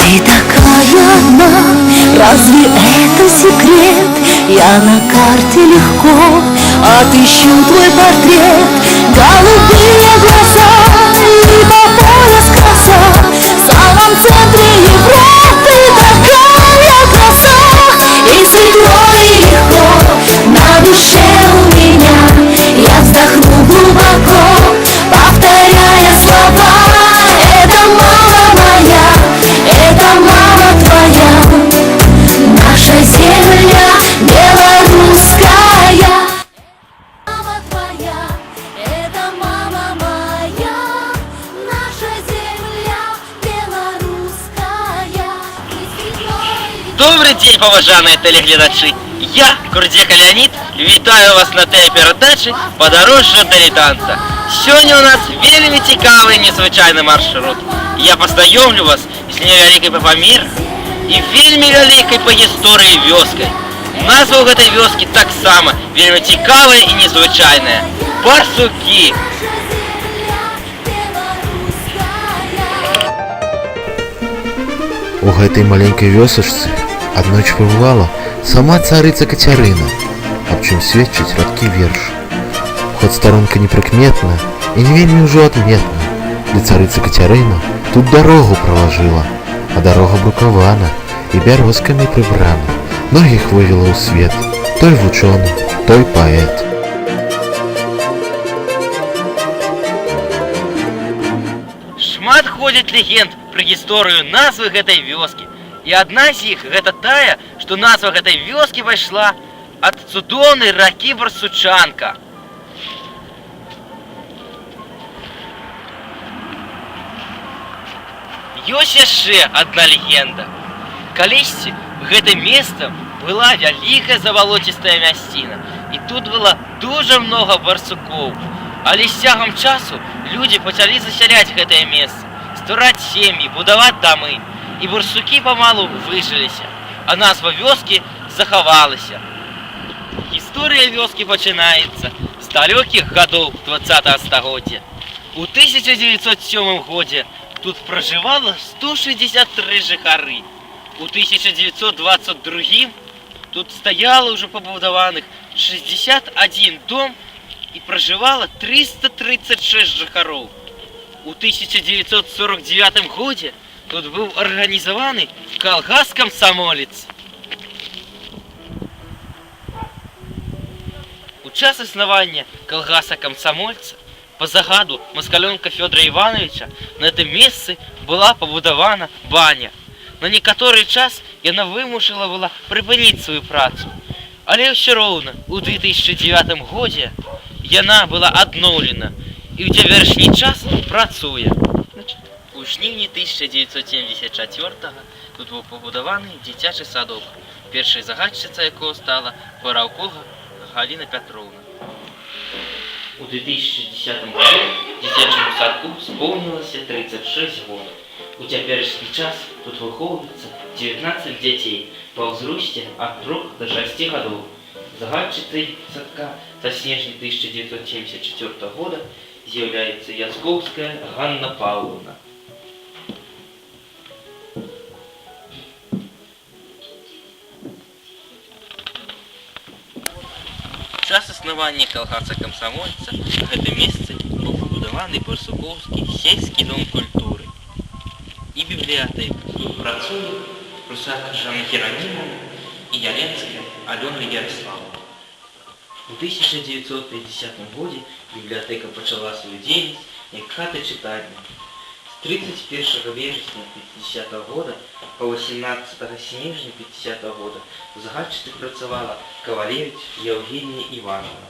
Ты такая одна, разве это секрет? Я на карте легко отыщу твой портрет. Голубые глаза и по пояс краса, в самом центре Европы такая краса. И светло, и легко на душе у меня. Я вздохну глубоко, повторяя слова. Это мама моя, это мама твоя, наша земля белорусская. Мама твоя, это мама моя, наша земля белорусская. Добрый день, поважанные телеглядачи! Я, Курдзека Леонид, вітаю вас на телепередачі «Подорожжя дилетанта». Сьогодні у нас вельми цікавий незвичайний маршрут. Я познайомлю вас з невеликой по паміру і вельми великой по історії вёскай. Назва у гэтай вёскі таксама вельми цікавая і незвычайная – Барсукі. У гэтай маленькай вёсачцы аднойчы пабывала сама царыца Кацярына, аб чым сведчыць радкі вершу. Хоць старонка непрыкметна і не вельмі ўжо адметна, для царыцы Кацярына тут дарогу пралажыла, а дарога брукавана і бярозкамі прыбрана. Многіх вывела ў свет, той вучоны, той паэт. Шмат ходзіць легенд пра гісторыю назвы гэтай вёскі. І адна з іх гэта тая, што назва гэтай вёскі пайшла ад цудоўнай ракі Барсучанка. Ёсць яшчэ адна легенда. Калісьці гэтым месцам была вялікая забалоцістая мясціна, і тут было дуже многа барсукоў. Але з цягам часу людзі пачалі засяляць гэтае месца, ствараць сем'і, будаваць дамы, і барсукі памалу выжыліся, а назва вёскі захавалася. Гісторыя вёскі пачынаецца з далёкіх гадоў 20-го стагоддзя. У 1907 годзе тут пражывала 163 жыхары. У 1922 тут стаяла ўжо пабудаваных 61 дом і пражывала 336 жыхароў. У 1949 годзе тут быў арганізаваны калгас-камсамолец. У час існавання калгаса-камсамольца по загаду Маскаленка Фёдора Ивановича на этом месцы была пабудавана баня. На некаторы час яна вымушала была прыпыніць сваю працу. Але ўсё роўна у 2009 годзе яна была адноўлена і ў цяперашні час працуе. У жніўні 1974 тут быў пабудаваны дзіцячы садок, першай загадчыцай якога стала Бараўкова Галіна Пятроўна. У 2010 году дзіцячаму садку споўнілася 36 год. У цяперашні час тут выхоўваецца 19 дзяцей па ўзросце ад 3 до 6 гадоў. Загадчыцай садка са снежня 1974 года з'яўляецца Яцкоўская Ганна Паўловна. Час існавання калгаса-камсамольца на гэтым месцы быў пабудаваны барсукоўскі сельскі дом культуры і бібліятэка. Тут працуюць прусак Жанна Геранімовна і Яленская Алёна Ярославовна. У 1950 годзе бібліятэка пачала сваю дзейнасць як хата-чытальня. З 31 верасня 50 года по 18 снежня 50 года в загадчыцы працавала Кавалевич Евгения Ивановна.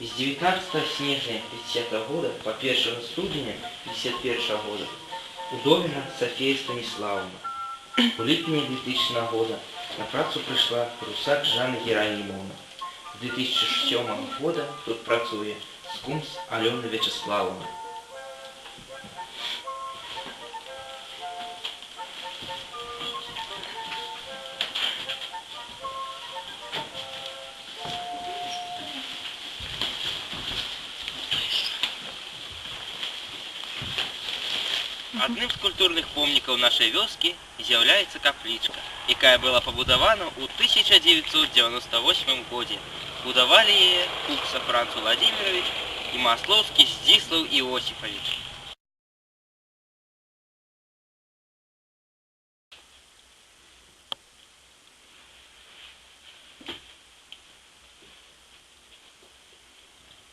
З 19 снежня 50 года по 1 студеня 51 года Удовіна Софія Станіславовна. У ліпені 2000 года на працу прыйшла прусак Жанна Геранімовна. З 2007 года тут працуе скумс Алёна Вячеславовна. Одним з культурних помніків толькі ў нашай вёскі з'яўляецца каплічка, якая была пабудавана ў 1998 годзе. Будавалі яе Кукса Франц Владимирович і Маслоўскі Здзіслаў Іосіфавіч.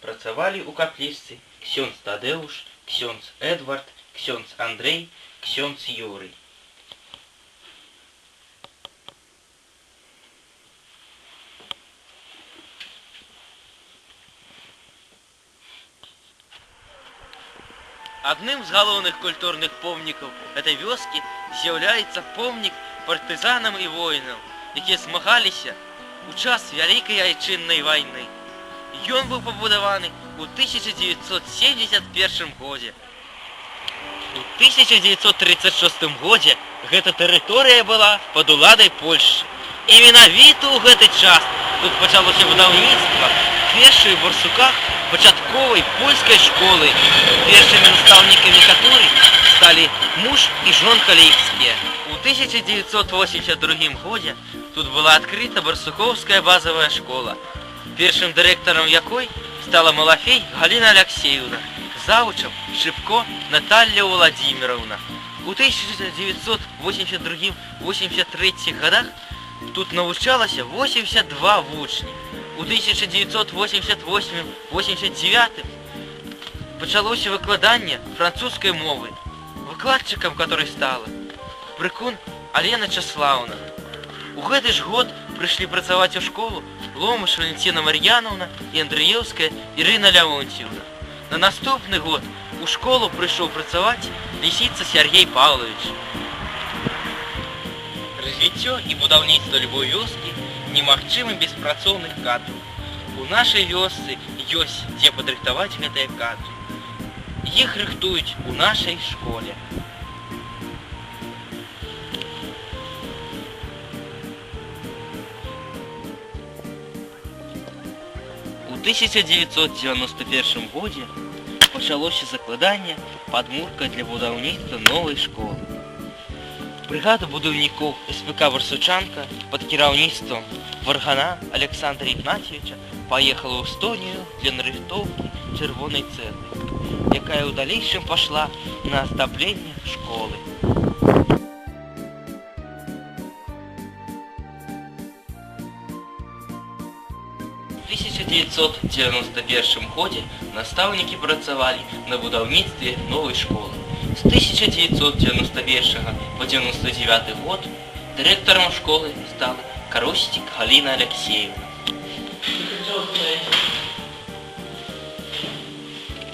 Працавалі ў каплічцы ксёндз Тадэуш, ксёндз Эдвард, ксёндз Андрэй, ксёндз Юрый. Адным з галоўных культурных помнікаў этой вёскі з'яўляецца помнік партызанам і воінам, якія змагаліся ў час Вялікай Айчыннай вайны. Ён быў пабудаваны ў 1971 годзе. У 1936 годзе гэта тэрыторыя была пад уладай Польшчы. І менавіта ў гэты час тут пачалося будаўніцтва першай у Барсуках пачатковай польскай школы, першымі настаўнікамі которой сталі муж і жонка Лейскія. У 1982 годзе тут была адкрыта Барсукоўская базавая школа, першым дырэктарам якой стала Малафей Галіна Аляксеевна, завучам Шыбко Наталья Владимировна. У 1982-83 годах тут навучалася 82 вучні. У 1988-89 пачалося выкладанне французскай мовы, выкладчыкам которой стала Прыкун Алена Часлаўна. У гэты ж год прыйшлі працаваць у школу Ломыш Валентина Мар'яновна і Андрыеўская Ірына Леонтьевна. На наступны год у школу прыйшоў працаваць Лісіца Сергей Павлович. Развіццё і будаўніцтва любой вёскі немагчымы без працоўных кадраў. У нашай вёсцы ёсць дзе падрыхтаваць гэтыя кадры. Іх рыхтуюць у нашай школе. У 1991 годзе пачалося закладанне падмурка для будаўніцтва новай школы. Бригада будаўнікоў СПК «Барсучанка» пад кіраўніцтвам Варгана Александра Ігнатьевича паехала ў Эстонію для нарыхтоўкі чырвонай цэглы, якая ў далейшым пашла на аздабленне школы. У 1991 годзе настаўнікі працавалі на будаўніцтве новай школы. З 1991 по 1999 год дырэктарам школы стала Каростик Галина Алексеевна.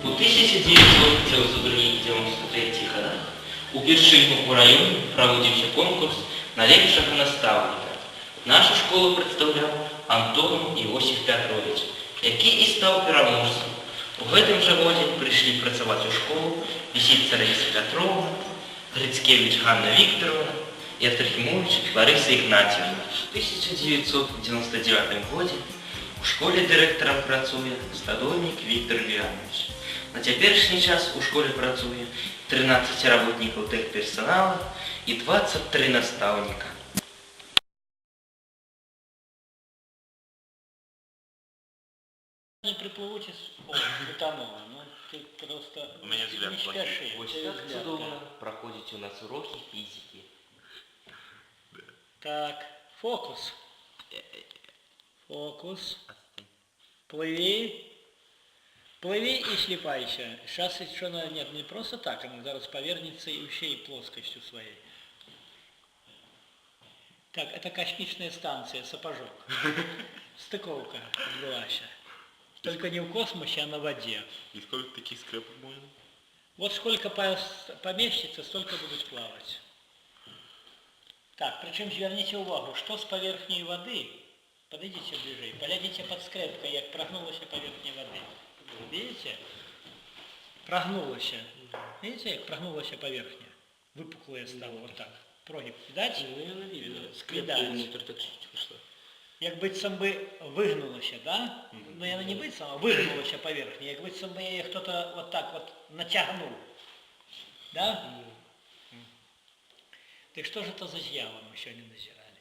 У 1992-1993 годах упершыню у раёне праводзіўся конкурс на лепшага настаўніка. Нашу школу прадстаўляў Антон Іосиф Петрович, які і стаў пераможцам. У гэтым жа годзе прыйшлі працаваць у школу Лісіца Раіса Пятровна, Грицкевич Ганна Викторовна і Ефтрахімович Лариса Ігнатьевна. У 1999 годзе у школе дырэктарам працуе Стадольнік Віктор Віанович. На цяперашні час у школе працуе 13 работнікаў тэхперсанала і 23 настаўніка. Не приплывуть из Бутанова, ну ты просто У меня взгляд не плохой. спеши. Вось ты так взгляд, цудоўна праходзіць у нас урокі фізікі. Так, фокус. Фокус. Плыви. Плыви и слепайся. Сейчас еще нет, не просто так, она зараз повернется и всей плоскостью своей. Так, это космическая станция, Сапожок. Стыковка отбылась. Только не в космосе, а на воде. И сколько таких скрепок можно? Вот сколько поместится, столько будут плавать. Так, причем зверните увагу, что с поверхней воды, подойдите ближе, поглядите под скрепкой, как прогнулась поверхня воды. Видите? Прогнулась. Видите, как прогнулась поверхня? Выпуклая стала вот так. Прогиб. Видать? Видать. Як быццам бы выгнулася, да? Ну, яна не быццам, а выгнулася поверхня. Як быццам бы яе кто-то вот так вот натягнул. Да? Дык што ж это за з'ява мы сёння назіралі?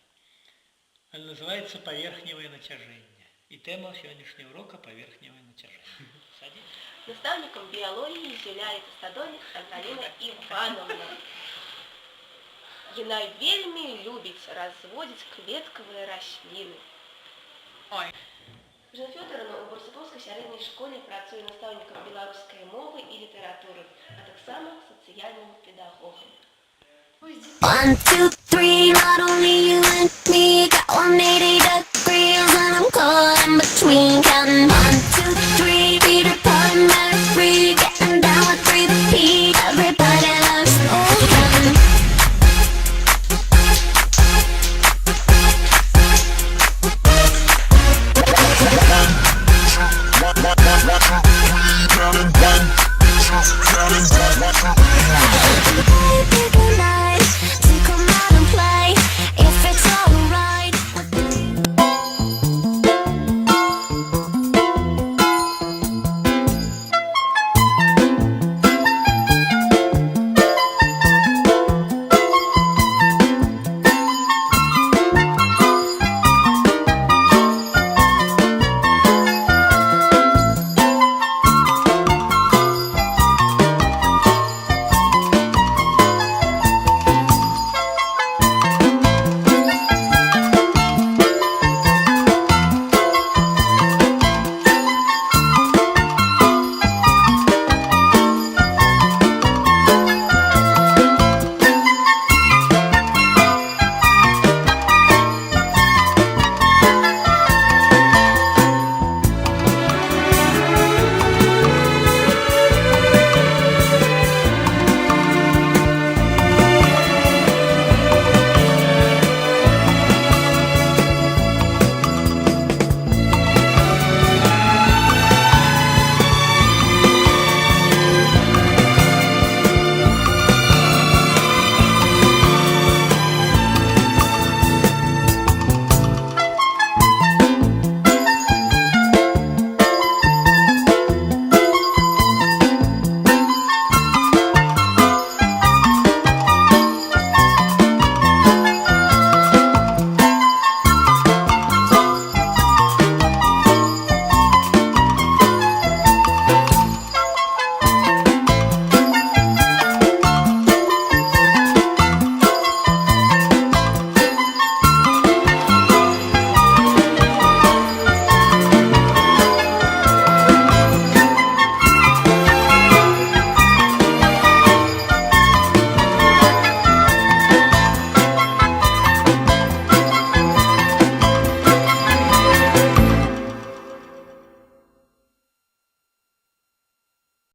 Она называецца паверхневае нацяжэнне. І тэма сённяшняга урока паверхневае нацяжэнне. Садись. Наставником биологии является Стадольник Анталина Ивановна. Яна вельмі любіць разводзіць кветкавыя расліны. Жанна Фёдоровна у Барсуковскай сярэдняй школе працуе настаўнікам беларускай мовы і літаратуры, а таксама сацыяльным педагогам. 1, 2, 3, not only you and me got 180 degrees and I'm caught in between.